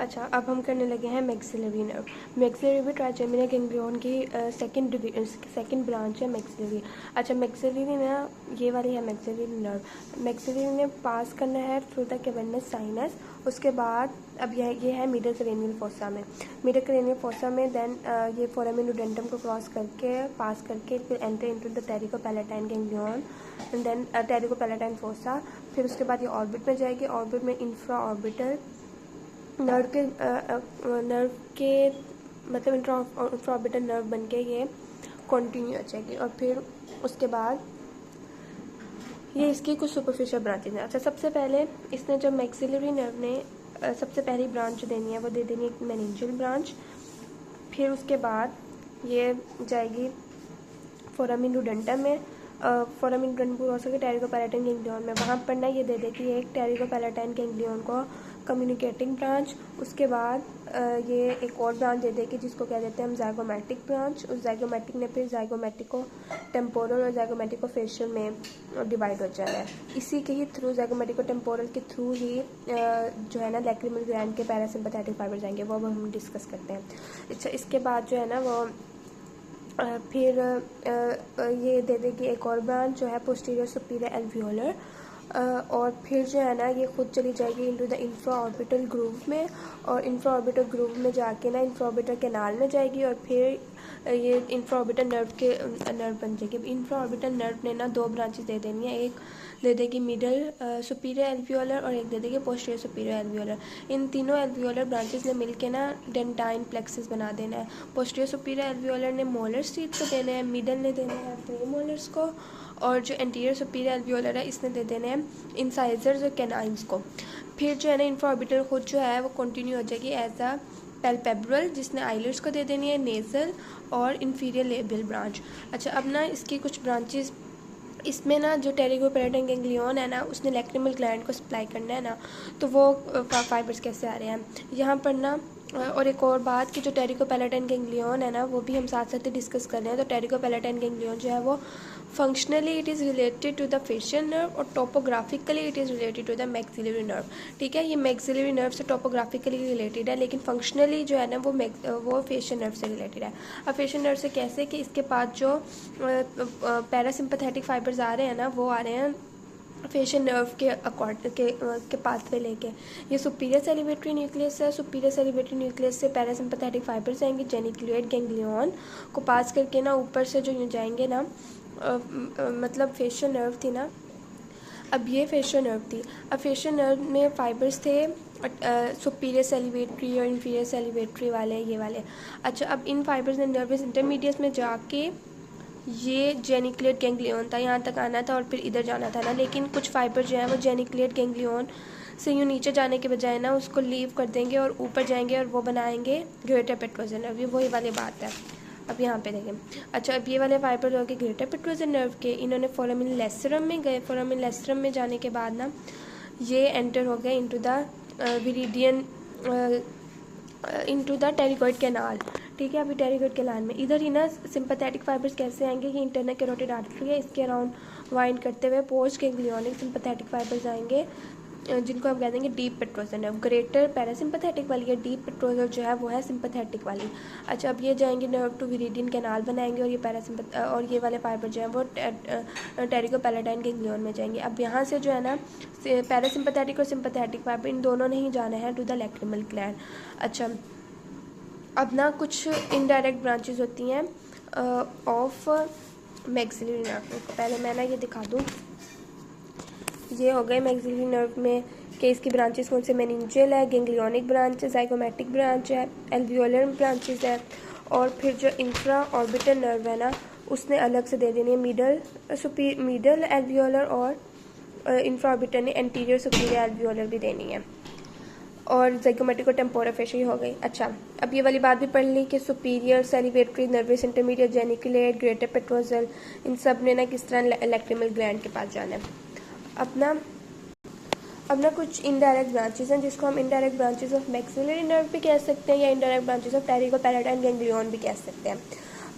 अच्छा, अब हम करने लगे हैं मैक्सिलरी नर्व। मैक्सिलरी भी ट्राइजेमिनल गैंग्लियन की सेकंड ब्रांच है मैक्सिलरी। अच्छा, मैक्सिलरी ना ये वाली है मैक्सिलरी नर्व। मैक्सिलरी ने पास करना है थ्रू द कैवर्नस साइनस। उसके बाद अब ये है मिडल क्रेनियल फोसा में। मिडल क्रेनियल फोसा में देन ये फोरामेन नोडेंटम को क्रॉस करके पास करके फिर enter into the pterygopalatine ganglion and then pterygopalatine fossa. फिर उसके बाद ये ऑर्बिट में जाएगी। ऑर्बिट में इंफ्रा ऑर्बिटल नर्व के मतलब इंट्राऑर्बिटल नर्व बन के ये कंटिन्यू हो जाएगी। और फिर उसके बाद ये इसकी कुछ सुपरफिशियल ब्रांचेज हैं। अच्छा, सबसे पहले इसने जब मैक्सिलरी नर्व ने सबसे पहली ब्रांच देनी है वो दे देनी है मेनिंजियल ब्रांच। फिर उसके बाद ये जाएगी फोरामिन नोडेंटम में। फोरामिन नोडेंटम को क्रॉस करके टेरिकोपैलेटाइन गैंग्लियन में वहाँ पर ना ये दे देगी एक टेरिकोपैलेटाइन गैंग्लियन को कम्युनिकेटिंग ब्रांच। उसके बाद ये एक और ब्रांच दे देगी जिसको कह देते हैं हम जाइगोमेटिक ब्रांच। उस जाइगोमेटिक ने फिर जाइगोमेटिको टेम्पोरल और जाइगोमेटिको फेशियल में डिवाइड हो जाना है। इसी के ही थ्रू जाइगोमेटिको टेम्पोरल के थ्रू ही जो है ना लैक्रिमल ग्लैंड के पैरासिम्पैथेटिक फाइबर जाएंगे, वो हम डिस्कस करते हैं। अच्छा, इसके बाद जो है ना वो फिर ये दे देगी एक और ब्रांच जो है पोस्टीरियर सुपीरियर एल्वियोलर। और फिर जो है ना ये खुद चली जाएगी into the infra orbital groove में। और इंफ्रा ऑर्बिटल ग्रूव में जाके ना इंफ्रा ऑर्बिटल कैनाल में जाएगी और फिर ये इंफ्रा ऑर्बिटल नर्व बन जाएगी। इंफ्रा ऑर्बिटल नर्व ने ना दो ब्रांचेस दे देनी है। एक दे देगी मिडल सुपीरियर एल्वियोलर और एक दे देगी पोस्टीरियर सुपीरियर एल्वियोलर। इन तीनों एल्वियोलर ब्रांचेस ने मिलके ना डेंटाइन प्लेक्सस बना देना है। पोस्टीरियर सुपीरियर एल्वियोलर ने मोलर्स टीथ को देने हैं, मिडल ने देने हैं प्रीमोलर्स को, और जो एंटीरियर सुपीरियर एल्वियोलर है इसने दे देने हैं इंसाइजर्स और कैनाइन्स को। फिर जो है ना इंफ्रा ऑर्बिटल खुद जो है वो कंटिन्यू हो जाएगी एज अ पैल्पेब्रल, जिसने आइलिड्स को दे देनी है नेजल और इंफीरियर लेबियल ब्रांच। अच्छा, अब ना इसकी कुछ ब्रांचेस इसमें ना जो टेरिकोपैलेटाइन गैंग्लियन है ना उसने लैक्रिमल ग्लैंड को सप्लाई करना है ना, तो वो फाइबर्स कैसे आ रहे हैं यहाँ पर ना। और एक और बात कि जो टेरिकोपैलेटाइन गैंग्लियन है ना वो भी हम साथ साथ ही डिस्कस कर रहे हैं। तो टेरिकोपैलेटाइन गैंग्लियन जो है वो functionally it is related to the facial nerve और topographically it is related to the maxillary nerve. ठीक है, ये मैक्सिलरी नर्व से टोपोग्राफिकली रिलेटेड है, लेकिन फंक्शनली जो है ना वो फेशियल नर्व से रिलेटेड है। अब फेशियल नर्व से कैसे कि इसके पास जो पैरासिम्पैथेटिक फाइबर्स आ रहे हैं ना वो आ रहे हैं फेशियल नर्व के पाथवे लेके। ये सुपीरियर सेलिब्रेटरी न्यूक्लियस है। सुपीरियर सेलिब्रेटरी न्यूक्लियस से पैरासिम्पैथेटिक फाइबर्स आएंगे जेनिकुलेट गैंग्लियन को पास करके ना ऊपर से जो जाएंगे ना मतलब फेशियल नर्व थी ना, अब ये फेशियल नर्व थी। अब फेशियल नर्व में फाइबर्स थे सुपीरियर सेलिब्रेटरी और इंफीरियर सेलिब्रेटरी वाले ये वाले। अच्छा, अब इन फाइबर्स ने नर्वस इंटरमीडिएट में जाके ये जेनिकुलेट गैंग्लियन था, यहाँ तक आना था और फिर इधर जाना था ना, लेकिन कुछ फाइबर जो है वो जेनिकुलेट गैंग्लियन से यूँ नीचे जाने के बजाय ना उसको लीव कर देंगे और ऊपर जाएंगे और वो बनाएंगे ग्रेटर पेट्रोजल नर्व। ये वही वाली बात है। अब यहाँ पे देखें। अच्छा, अब ये वाले फाइबर हो गए ग्रेटर पेट्रोजल नर्व के, इन्होंने फोरामिन लेसरम में गए। फोरामिन लेसरम में जाने के बाद ना ये एंटर हो गए into the vidian into the pterygoid canal. ठीक है, अभी टेरिकॉइड कैनाल में इधर ही ना सिंपैथेटिक फाइबर्स कैसे आएंगे कि इंटरनल कैरोटिड आर्टरी है, इसके अराउंड वाइंड करते हुए पोस्ट गैंग्लियनिक सिंपैथेटिक फाइबर्स आएंगे जिनको हम कह देंगे deep petrosal nerve. Greater parasympathetic वाली है, डीप पेट्रोजल जो है वो है सिंपैथेटिक वाली। अच्छा, अब ये जाएंगे नर्व टू विरिडियन कैनाल बनाएंगे और ये और ये वाले फाइबर जो हैं वो टेरिकोपैलेटाइन गैंग्लियन में जाएंगे। अब यहाँ से जो है ना पैरासिम्पैथेटिक और सिंपैथेटिक फाइबर इन दोनों ने ही जाना है टू द लैक्रिमल ग्लैंड। अच्छा, अब ना कुछ इनडायरेक्ट ब्रांचेस होती हैं ऑफ मैक्सिलरी नर्व। पहले मैं ना ये दिखा दूँ, ये हो गए मैक्सिलरी नर्व में कि इसकी ब्रांचेस कौन से मेनिंजियल है, गैंग्लियनिक ब्रांच है, जाइगोमेटिक ब्रांच है, एल्वियोलर ब्रांचेस है। और फिर जो इंफ्रा ऑर्बिटल नर्व है ना उसने अलग से दे देनी है मिडल एल्वियोलर और इंफ्रा ऑर्बिटल ने एंटीरियर सुपीरियर एल्वियोलर भी देनी है। और जाइगोमेटिक और टेम्पोरल फेशियल हो गई। अच्छा, अब ये वाली बात भी पढ़ ली कि superior salivatory nerves intermediate geniculate greater petrosal इन सब ने ना किस तरह लैक्रिमल ग्लैंड के पास जाना है। अब ना कुछ इनडायरेक्ट ब्रांचेस हैं जिसको हम indirect branches of maxillary nerve भी कह सकते हैं या इनडायरेक्ट ब्रांचेस ऑफ टेरिकोपैलेटाइन गैंग्लियन भी कह सकते हैं।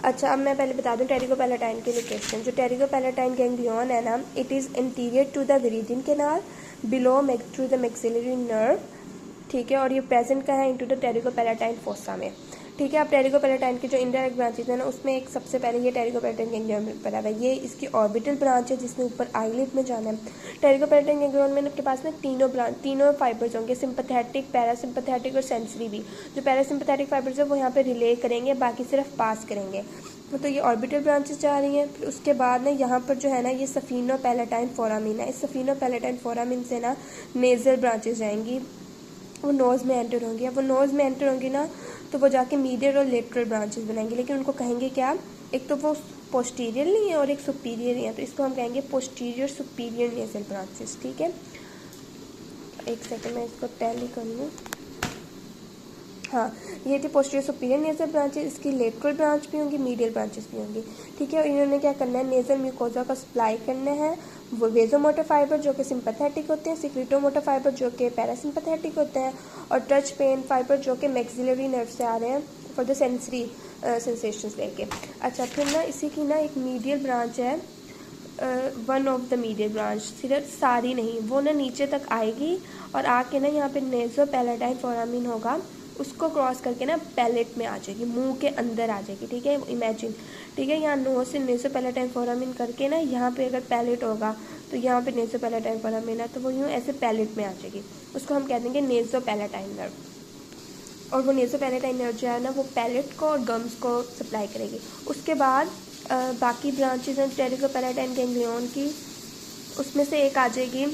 अच्छा, अब मैं पहले बता दूं टेरिकोपैलेटाइन की लोकेशन। जो टेरिकोपैलेटाइन गैंग्लियन है ना it is interior to the vidian canal below through the maxillary nerve ठीक है, और ये प्रेजेंट का है इनटू द टेरिकोपैलेटाइन फोसा में। ठीक है, अब टेरिकोपैलेटाइन की जो इनडायरेक्ट ब्रांचेज है ना, उसमें एक सबसे पहले ये टेरिकोपैलेटाइन गैंग्लियन में पड़ा हुआ है, ये इसकी ऑर्बिटल ब्रांच है जिसने ऊपर आईलिड में जाना है। टेरिकोपैलेटाइन गैंग्लियन में आपके पास ना तीनों फाइबर्स होंगे, सिंपैथेटिक, पैरासिम्पैथेटिक और सेंसरी भी। जो पैरासिम्पैथेटिक फाइबर्स है वो यहाँ पे रिले करेंगे, बाकी सिर्फ पास करेंगे। तो ये ऑर्बिटल ब्रांचेस जा रही हैं। फिर उसके बाद ना यहाँ पर जो है ना ये सफिनोपैलेटाइन फोरामिन है, इस सफिनोपैलेटाइन फोरामिन से ना नेजल ब्रांचेस जाएंगी, वो नोज़ में एंटर होंगी। अब वो नोज़ में एंटर होंगी ना तो वो जाके मीडियल और लेटरल ब्रांचेस बनाएंगे, लेकिन उनको कहेंगे क्या, एक तो वो पोस्टीरियर नहीं है और एक सुपीरियर है, तो इसको हम कहेंगे पोस्टीरियर सुपीरियर नेजल ब्रांचेस। ठीक है, एक सेकंड मैं इसको टैली कर लूँ। हाँ, ये थी पोस्टीरियर सुपीरियर नेजल ब्रांचेस, इसकी लेटरल ब्रांच भी होंगी, मीडियल ब्रांचेस भी होंगी। ठीक है, और इन्होंने क्या करना है, नेजल म्यूकोजा का सप्लाई करना है। वो वेजोमोटर फाइबर जो कि सिंपैथेटिक होते हैं, सिक्रेटोमोटर फाइबर जो कि पैरासिम्पैथेटिक होते हैं, और टच पेन फाइबर जो कि मैक्सिलरी नर्व से आ रहे हैं फॉर द सेंसरी सेंसेशंस लेके। अच्छा, फिर ना इसी की ना एक मीडियल ब्रांच है, one of the medial branch, सिर्फ सारी नहीं, वो ना नीचे तक आएगी और आके ना यहाँ पे नेज़ोपैलेटाइन फोरामिन होगा, उसको क्रॉस करके ना पैलेट में आ जाएगी, मुंह के अंदर आ जाएगी। ठीक है, इमेजिन। ठीक है, यहाँ नोज से नेज़ोपैलेटाइन फोरामिन करके ना यहाँ पे अगर पैलेट होगा तो यहाँ पे नेज़ोपैलेटाइन फोरामिन है तो वो यूँ ऐसे पैलेट में आ जाएगी, उसको हम कह देंगे नेज़ोपैलेटाइन नर्व। और वो नेज़ोपैलेटाइन नर्व जो है ना वो पैलेट को और गम्स को सप्लाई करेगी। उसके बाद बाकी ब्रांचेज हैं टेरिकोपैलेटाइन गैंग्लियन की, उसमें से एक आ जाएगी,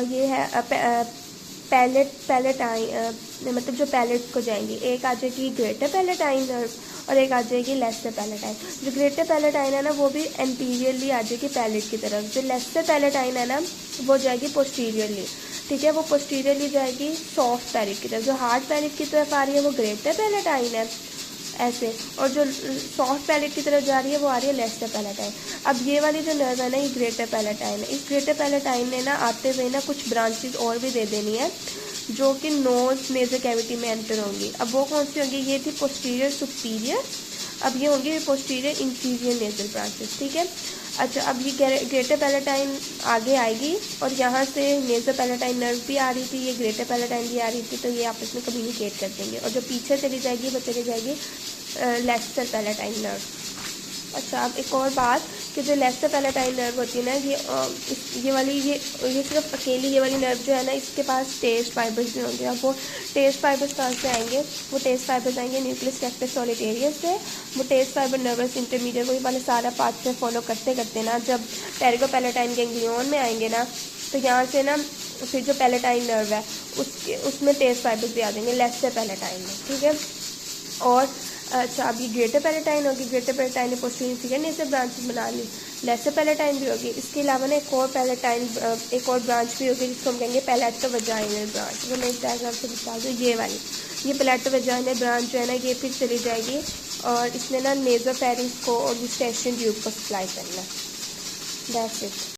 ये है पैलेटाइन, मतलब जो पैलेट को जाएंगी, एक आ जाएगी ग्रेटर पैलेटाइन नर्व और एक आ जाएगी लेसर पैलेटाइन। जो ग्रेटर पैलेटाइन है ना वो भी एंटीरियरली आ जाएगी पैलेट की तरफ, जो लेसर पैलेटाइन है ना वो जाएगी पोस्टीरियरली। ठीक है, वो पोस्टीरियरली जाएगी सॉफ्ट पैलेट की तरफ। जो हार्ड पैलेट की तरफ आ रही है वो ग्रेटर पैलेटाइन है ऐसे, और जो सॉफ्ट पैलेट की तरफ जा रही है वो आ रही है लेसर पैलेटाइन। अब ये वाली जो नर्व है ना ये ग्रेटर पैलेटाइन है। इस ग्रेटर पैलेटाइन ने ना आते हुए ना कुछ ब्रांचेस और भी दे देनी है जो कि नोज नेजल कैविटी में एंटर होंगी। अब वो कौन सी होंगी, ये थी पोस्टीरियर सुपीरियर, अब ये होंगी पोस्टीरियर इंफीरियर नेजल ब्रांचेस। ठीक है, अच्छा, अब ये ग्रेटर पैलेटाइन आगे आएगी और यहाँ से नेजल पैलेटाइन नर्व भी आ रही थी, ये ग्रेटर पैलेटाइन भी आ रही थी, तो ये आपस में कम्युनिकेट कर देंगे, और जो पीछे चली जाएगी वो चली जाएगी लेसर पैलेटाइन नर्व। अच्छा, अब एक और बात कि जो लेसर पैलेटाइन नर्व होती है ना ये वाली ये सिर्फ अकेली ये वाली नर्व जो है ना इसके पास टेस्ट फाइबर्स भी होंगे। अब वो टेस्ट फाइबर्स कहाँ से आएंगे, वो टेस्ट फाइबर्स आएंगे न्यूक्लियस कैक्टस सॉलिटेरियस से। वो टेस्ट फाइबर नर्वस इंटरमीडिएट वही वाले सारा पाथ से फॉलो करते करते ना जब टेरिकोपैलेटाइन गैंग्लियन में आएंगे ना तो यहाँ से ना फिर जो पैलेटाइन नर्व है उसमें टेस्ट फाइबर्स भी आ जाएंगे लेसर पैलेटाइन में। ठीक है, और अच्छा, अब ये ग्रेटर पैलेटाइन होगी, ग्रेटर पैलेटाइन ने पोस्टीरियर इंफीरियर नेजल ब्रांचेस बना ली, लेसर पैलेटाइन भी होगी। इसके अलावा ना एक और पैलेटाइन एक और ब्रांच भी होगी जिसको हम कहेंगे पैलेटोवेजाइनल ब्रांच। वो मैं इस डायग्राम से बता दूँ, ये वाली ये पैलेटोवेजाइनल ब्रांच जो है ना ये फिर चली जाएगी और इसने ना नेज़ोफेरिंक्स को और यूस्टेशियन ट्यूब को सप्लाई करना है। That's it.